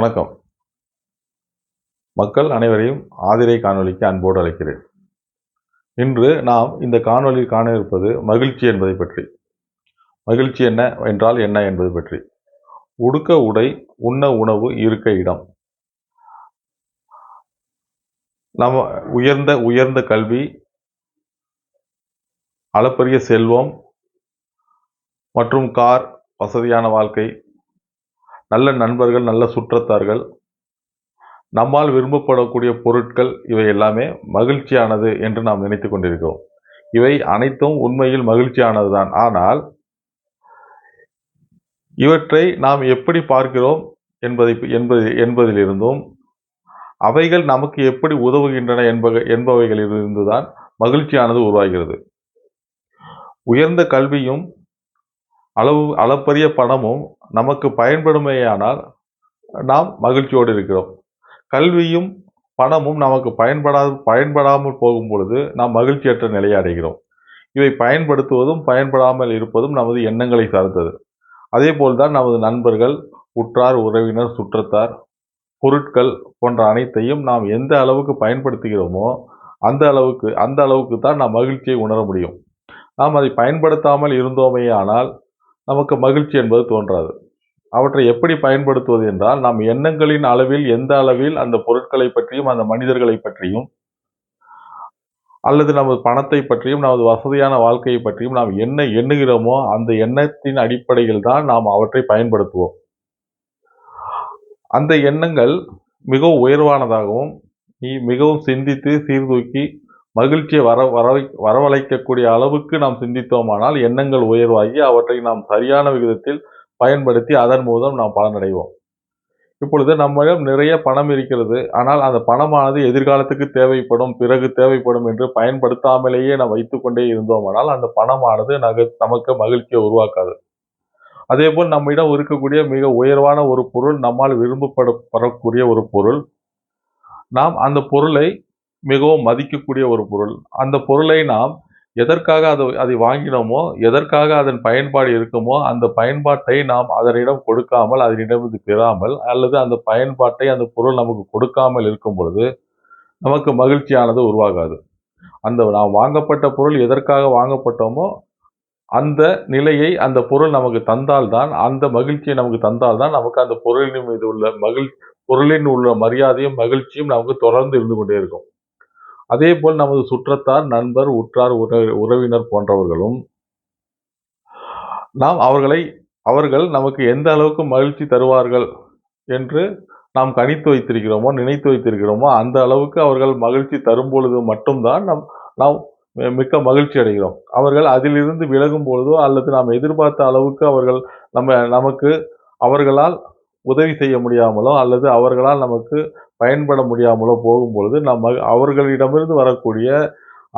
வணக்கம். மக்கள் அனைவரையும் ஆதிரை காணொளிக்கு அன்போடு அழைக்கிறேன். இன்று நாம் இந்த காணொளியில் காண இருப்பது மகிழ்ச்சி என்பதை பற்றி. மகிழ்ச்சி என்றால் என்ன என்பது பற்றி. உடுக்க உடை, உண்ண உணவு, இருக்க இடம். நம்ம உயர்ந்த கல்வி, அளப்பரிய செல்வம் மற்றும் கார், வசதியான வாழ்க்கை, நல்ல நண்பர்கள், நல்ல சுற்றத்தார்கள், நம்மால் விரும்பப்படக்கூடிய பொருட்கள், இவை எல்லாமே மகிழ்ச்சியானது என்று நாம் நினைத்து கொண்டிருக்கிறோம். இவை அனைத்தும் உண்மையில் மகிழ்ச்சியானதுதான். ஆனால் இவற்றை நாம் எப்படி பார்க்கிறோம் என்பதிலிருந்தும் அவைகள் நமக்கு எப்படி உதவுகின்றன என்பவைகளிலிருந்துதான் மகிழ்ச்சியானது உருவாகிறது. உயர்ந்த கல்வியும் அளப்பரிய பணமும் நமக்கு பயன்படுமேயானால் நாம் மகிழ்ச்சியோடு இருக்கிறோம். கல்வியும் பணமும் நமக்கு பயன்படாமல் போகும் பொழுது நாம் மகிழ்ச்சியற்ற நிலையை அடைகிறோம். இவை பயன்படுத்துவதும் பயன்படாமல் இருப்பதும் நமது எண்ணங்களை சார்ந்தது. அதே போல்தான் நமது நண்பர்கள், உற்றார், உறவினர், சுற்றத்தார், பொருட்கள் போன்ற அனைத்தையும் நாம் எந்த அளவுக்கு பயன்படுத்துகிறோமோ அந்த அளவுக்கு தான் நாம் மகிழ்ச்சியை உணர முடியும். நாம் அதை பயன்படுத்தாமல் இருந்தோமேயானால் நமக்கு மகிழ்ச்சி என்பது தோன்றாது. அவற்றை எப்படி பயன்படுத்துவது என்றால், நாம் எண்ணங்களின் அளவில் எந்த அளவில் அந்த பொருட்களை பற்றியும் அந்த மனிதர்களை பற்றியும் அல்லது நமது பணத்தை பற்றியும் நமது வசதியான வாழ்க்கையை பற்றியும் நாம் என்ன எண்ணுகிறோமோ அந்த எண்ணத்தின் அடிப்படையில் தான் நாம் அவற்றை பயன்படுத்துவோம். அந்த எண்ணங்கள் மிகவும் உயர்வானதாகவும் மிகவும் சிந்தித்து சீர்தூக்கி மகிழ்ச்சியை வரவழைக்கக்கூடிய அளவுக்கு நாம் சிந்தித்தோமானால் எண்ணங்கள் உயர்வாகி அவற்றை நாம் சரியான விகிதத்தில் பயன்படுத்தி அதன் மூலம் நாம் பலனடைவோம். இப்பொழுது நம்மிடம் நிறைய பணம் இருக்கிறது. ஆனால் அந்த பணமானது எதிர்காலத்துக்கு தேவைப்படும், பிறகு தேவைப்படும் என்று பயன்படுத்தாமலேயே நாம் வைத்துக்கொண்டே இருந்தோமானால் அந்த பணமானது நமக்கு மகிழ்ச்சியை உருவாக்காது. அதேபோல் நம்மிடம் இருக்கக்கூடிய மிக உயர்வான ஒரு பொருள், நம்மால் விரும்பப்படக்கூடிய ஒரு பொருள், நாம் அந்த பொருளை மிகவும் மதிக்கக்கூடிய ஒரு பொருள், அந்த பொருளை நாம் எதற்காக அதை வாங்கினோமோ, எதற்காக அதன் பயன்பாடு இருக்குமோ அந்த பயன்பாட்டை நாம் அதனிடம் கொடுக்காமல், அதனிடமிருந்து பெறாமல், அல்லது அந்த பயன்பாட்டை அந்த பொருள் நமக்கு கொடுக்காமல் இருக்கும் பொழுது நமக்கு மகிழ்ச்சியானது உருவாகாது. நாம் வாங்கப்பட்ட பொருள் எதற்காக வாங்கப்பட்டோமோ அந்த நிலையை அந்த பொருள் நமக்கு தந்தால்தான், அந்த மகிழ்ச்சியை நமக்கு தந்தால்தான் நமக்கு அந்த பொருளின் மீது உள்ள பொருளின் உள்ள மரியாதையும் மகிழ்ச்சியும் நமக்கு தொடர்ந்து இருந்து கொண்டே இருக்கும். அதேபோல் நமது சுற்றத்தார், நண்பர், உற்றார், உறவினர் போன்றவர்களும் நாம் அவர்கள் நமக்கு எந்த அளவுக்கு மகிழ்ச்சி தருவார்கள் என்று நாம் கணித்து வைத்திருக்கிறோமோ, நினைத்து வைத்திருக்கிறோமோ அந்த அளவுக்கு அவர்கள் மகிழ்ச்சி தரும் பொழுது மட்டும்தான் நாம் மிக்க மகிழ்ச்சி அடைகிறோம். அவர்கள் அதிலிருந்து விலகும் பொழுதோ அல்லது நாம் எதிர்பார்த்த அளவுக்கு நமக்கு அவர்களால் உதவி செய்ய முடியாமலோ அல்லது அவர்களால் நமக்கு பயன்பட முடியாமலோ போகும்பொழுது அவர்களிடமிருந்து வரக்கூடிய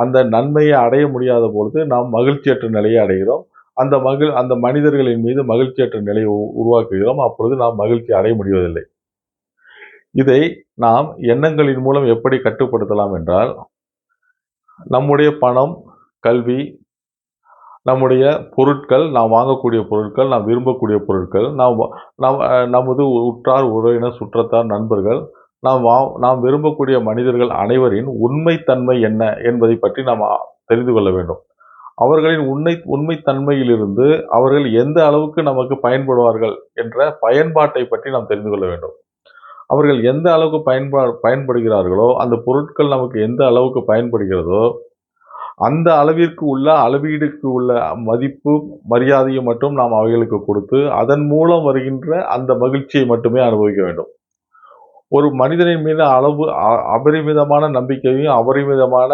அந்த நன்மையை அடைய முடியாத பொழுது நாம் மகிழ்ச்சியற்ற நிலையை அடைகிறோம். அந்த மனிதர்களின் மீது மகிழ்ச்சியற்ற நிலையை உருவாக்குகிறோம். அப்பொழுது நாம் மகிழ்ச்சி அடைய முடிவதில்லை. இதை நாம் எண்ணங்களின் மூலம் எப்படி கட்டுப்படுத்தலாம் என்றால், நம்முடைய பணம், கல்வி, நம்முடைய பொருட்கள், நாம் வாங்கக்கூடிய பொருட்கள், நாம் விரும்பக்கூடிய பொருட்கள், நமது உற்றார், உறவினர், சுற்றத்தார், நண்பர்கள், நாம் விரும்பக்கூடிய மனிதர்கள் அனைவரின் உண்மைத்தன்மை என்ன என்பதை பற்றி நாம் தெரிந்து கொள்ள வேண்டும். அவர்களின் உண்மைத்தன்மையிலிருந்து அவர்கள் எந்த அளவுக்கு நமக்கு பயன்படுவார்கள் என்ற பயன்பாட்டை பற்றி நாம் தெரிந்து கொள்ள வேண்டும். அவர்கள் எந்த அளவுக்கு பயன்படுகிறார்களோ, அந்த பொருட்கள் நமக்கு எந்த அளவுக்கு பயன்படுகிறதோ அந்த அளவீடுக்கு உள்ள மதிப்பு, மரியாதையை மட்டும் நாம் அவைகளுக்கு கொடுத்து அதன் மூலம் வருகின்ற அந்த மகிழ்ச்சியை மட்டுமே அனுபவிக்க வேண்டும். ஒரு மனிதனின் மீது அபரிமிதமான நம்பிக்கையும் அபரிமிதமான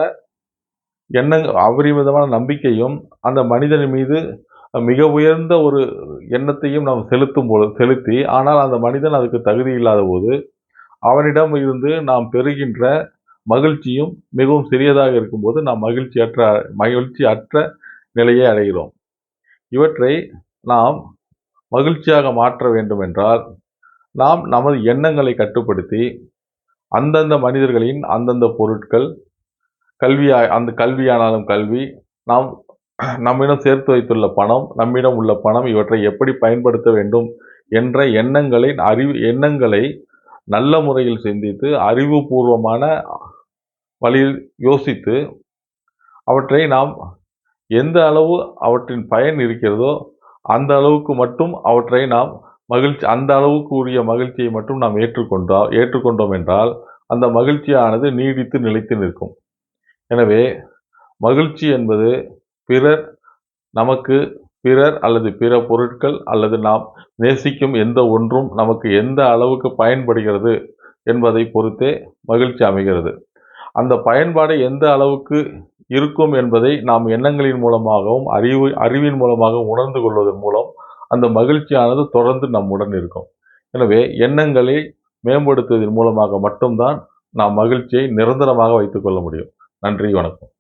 நம்பிக்கையும் அந்த மனிதனின் மீது மிக உயர்ந்த ஒரு எண்ணத்தையும் நாம் செலுத்தி ஆனால் அந்த மனிதன் அதுக்கு தகுதி இல்லாத போது அவனிடம் இருந்து நாம் பெறுகின்ற மகிழ்ச்சியும் மிகவும் சிறியதாக இருக்கும்போது நாம் மகிழ்ச்சி அற்ற நிலையை அடைகிறோம். இவற்றை நாம் மகிழ்ச்சியாக மாற்ற வேண்டும் என்றால் நாம் நமது எண்ணங்களை கட்டுப்படுத்தி அந்தந்த மனிதர்களின் அந்தந்த பொருட்கள், கல்வியானாலும் கல்வி, நம்மிடம் சேர்த்து வைத்துள்ள பணம், நம்மிடம் உள்ள பணம், இவற்றை எப்படி பயன்படுத்த வேண்டும் என்ற எண்ணங்களை நல்ல முறையில் சிந்தித்து அறிவுபூர்வமான வழியில் யோசித்து அவற்றை நாம் எந்த அளவு அவற்றின் பயன் இருக்கிறதோ அந்த அளவுக்கு மட்டும் அவற்றை நாம் அந்த அளவுக்கு உரிய மகிழ்ச்சியை மட்டும் நாம் ஏற்றுக்கொண்டோம் என்றால் அந்த மகிழ்ச்சியானது நீடித்து நிலைத்து நிற்கும். எனவே மகிழ்ச்சி என்பது பிறர் அல்லது பிற பொருட்கள் அல்லது நாம் நேசிக்கும் எந்த ஒன்றும் நமக்கு எந்த அளவுக்கு பயன்படுகிறது என்பதை பொறுத்தே மகிழ்ச்சி அமைகிறது. அந்த பயன்பாடு எந்த அளவுக்கு இருக்கும் என்பதை நாம் எண்ணங்களின் மூலமாகவும் அறிவின் மூலமாகவும் உணர்ந்து கொள்வதன் மூலம் அந்த மகிழ்ச்சியானது தொடர்ந்து நம்முடன் இருக்கும். எனவே எண்ணங்களை மேம்படுத்துவதன் மூலமாக மட்டும்தான் நாம் மகிழ்ச்சியை நிரந்தரமாக வைத்துக் கொள்ள முடியும். நன்றி, வணக்கம்.